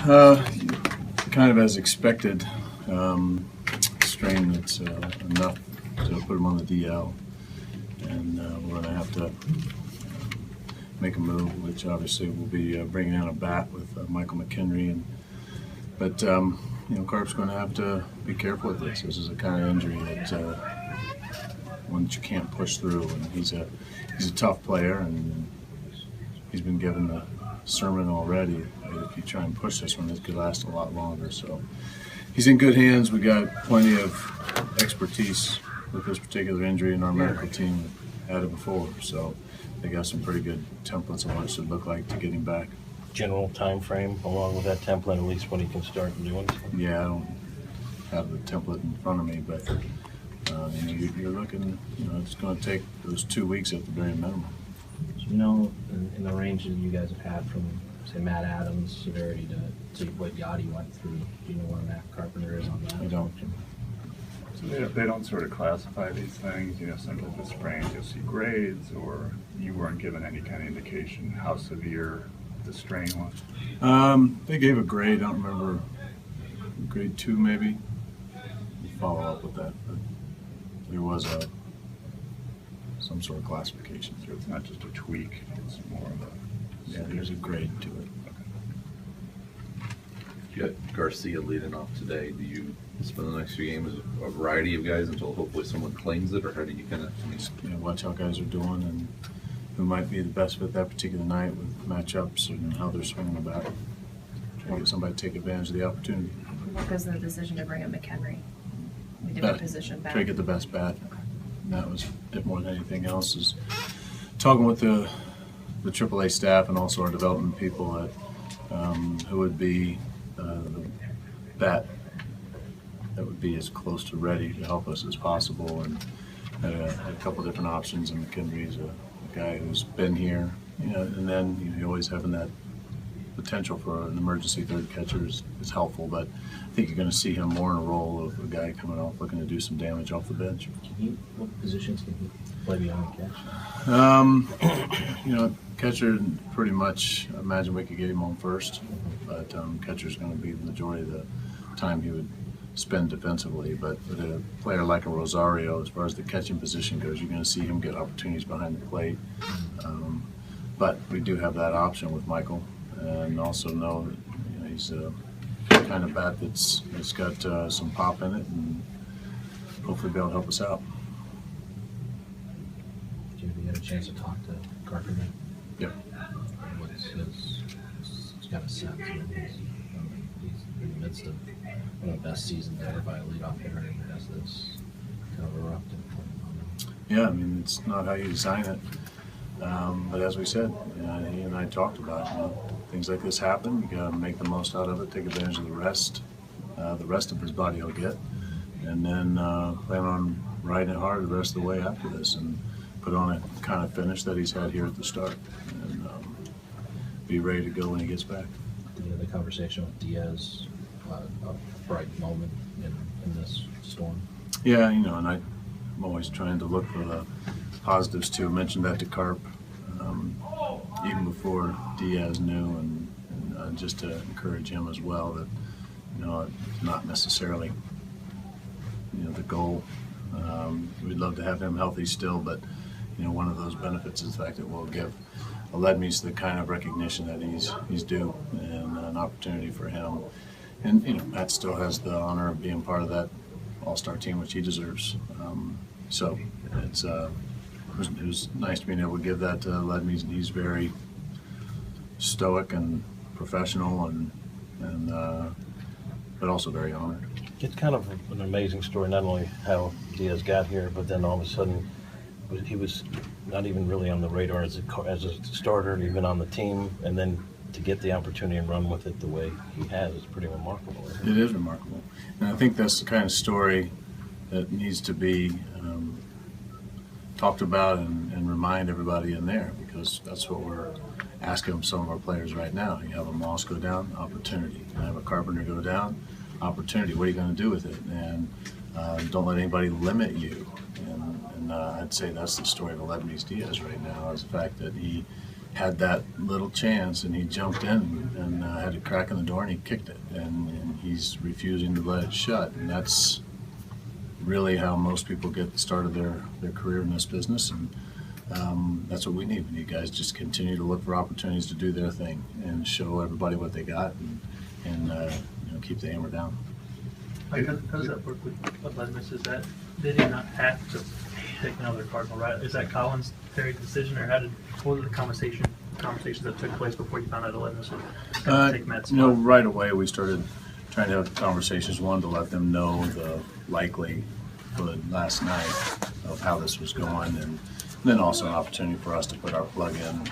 Kind of as expected, strain that's enough to put him on the DL, and we're going to have to make a move, which obviously will be bringing in a bat with Michael McHenry. But Carp's going to have to be careful with this. This is a kind of injury that one that you can't push through, and he's a tough player, and he's been given the sermon already. If you try and push this one, it could last a lot longer. So he's in good hands. We got plenty of expertise with this particular injury, and our medical team had it before. So they got some pretty good templates on what it should look like to get him back. General time frame along with that template, at least when he can start doing something? Yeah, I don't have the template in front of me, but you're looking, it's going to take those 2 weeks at the very minimum. So, in the range that you guys have had from, say, Matt Adams' severity to what Yachty went through, do you know where Matt Carpenter is on that? I don't. So they don't sort of classify these things, sometimes with sprains you'll see grades, or you weren't given any kind of indication how severe the strain was? They gave a grade, I don't remember, grade 2 maybe. We'll follow up with that, but there was some sort of classification. So it's not just a tweak, it's more of a... Yeah, there's a grade to it. You got Garcia leading off today. Do you spend the next few games with a variety of guys until hopefully someone claims it, or how do you kind of watch how guys are doing and who might be the best fit that particular night with matchups and how they're swinging about. Try to get somebody to take advantage of the opportunity. What goes in the decision to bring in McHenry? We did a position back. Try to get the best bat. And that was it more than anything else. Is talking with the AAA staff and also our development people at who would be the bat that would be as close to ready to help us as possible, and had a couple different options. And McHenry's a guy who's been here, and then you always having that potential for an emergency third catcher is helpful. But I think you're going to see him more in a role of a guy coming off looking to do some damage off the bench. What positions can he play beyond catch? Catcher pretty much. I imagine we could get him on first, but catcher's going to be the majority of the time he would spend defensively. But with a player like a Rosario, as far as the catching position goes, you're going to see him get opportunities behind the plate. But we do have that option with Michael, and also know that he's a kind of bat that's got some pop in it, and hopefully be able to help us out. Did you get a chance to talk to Carpenter? Yep. What's he's got a sense. He's in the midst of one of the best seasons ever by a leadoff hitter, and has this kind of erupted. Yeah, it's not how you design it. But as we said, he and I talked about things like this happen. You got to make the most out of it, take advantage of the rest of his body he'll get, and then plan on riding it hard the rest of the way after this, and put on a kind of finish that he's had here at the start, and be ready to go when he gets back. The conversation with Diaz, a bright moment in this storm. Yeah, and I'm always trying to look for the positives too. I mentioned that to Carp even before Diaz knew, and just to encourage him as well that it's not necessarily the goal. We'd love to have him healthy still, but one of those benefits is the fact that we'll give Aledmys the kind of recognition that he's due, and an opportunity for him. And Matt still has the honor of being part of that all-star team, which he deserves. So it was nice being able to give that to Aledmys. He's very stoic and professional, and but also very honored. It's kind of an amazing story, not only how Diaz got here, but then all of a sudden he was not even really on the radar as a starter, even on the team, and then to get the opportunity and run with it the way he has is pretty remarkable. It is remarkable, and I think that's the kind of story that needs to be talked about and remind everybody in there, because that's what we're asking some of our players right now. You have a Moss go down, opportunity. You have a Carpenter go down, opportunity. What are you going to do with it? And don't let anybody limit you. And I'd say that's the story of Aledmys Diaz right now, is the fact that he had that little chance, and he jumped in and had a crack in the door, and he kicked it, and he's refusing to let it shut, and that's really how most people get started their career in this business, and that's what we need. We need guys just continue to look for opportunities to do their thing and show everybody what they got, and keep the hammer down. Like, how does that work with Aledmys? Is that they did not have to pick another Cardinal, right? Is that Collins' Terry decision, or what were the conversations that took place before you found out Aledmys would take Matt's spot? Right away we started trying to have conversations. One, to let them know the likelihood last night of how this was going, and then also an opportunity for us to put our plug in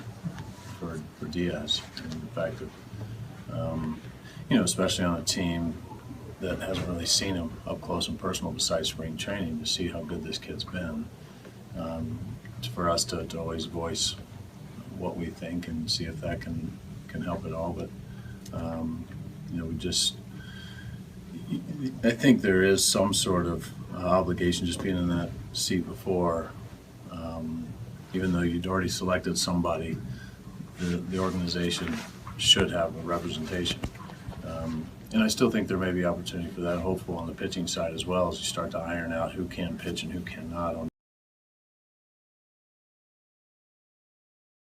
for Diaz, and the fact that especially on a team that hasn't really seen him up close and personal besides spring training, to see how good this kid's been. For us to always voice what we think and see if that can help at all. But I think there is some sort of obligation just being in that seat before, even though you'd already selected somebody, the organization should have a representation. And I still think there may be opportunity for that, hopeful on the pitching side as well, as you start to iron out who can pitch and who cannot on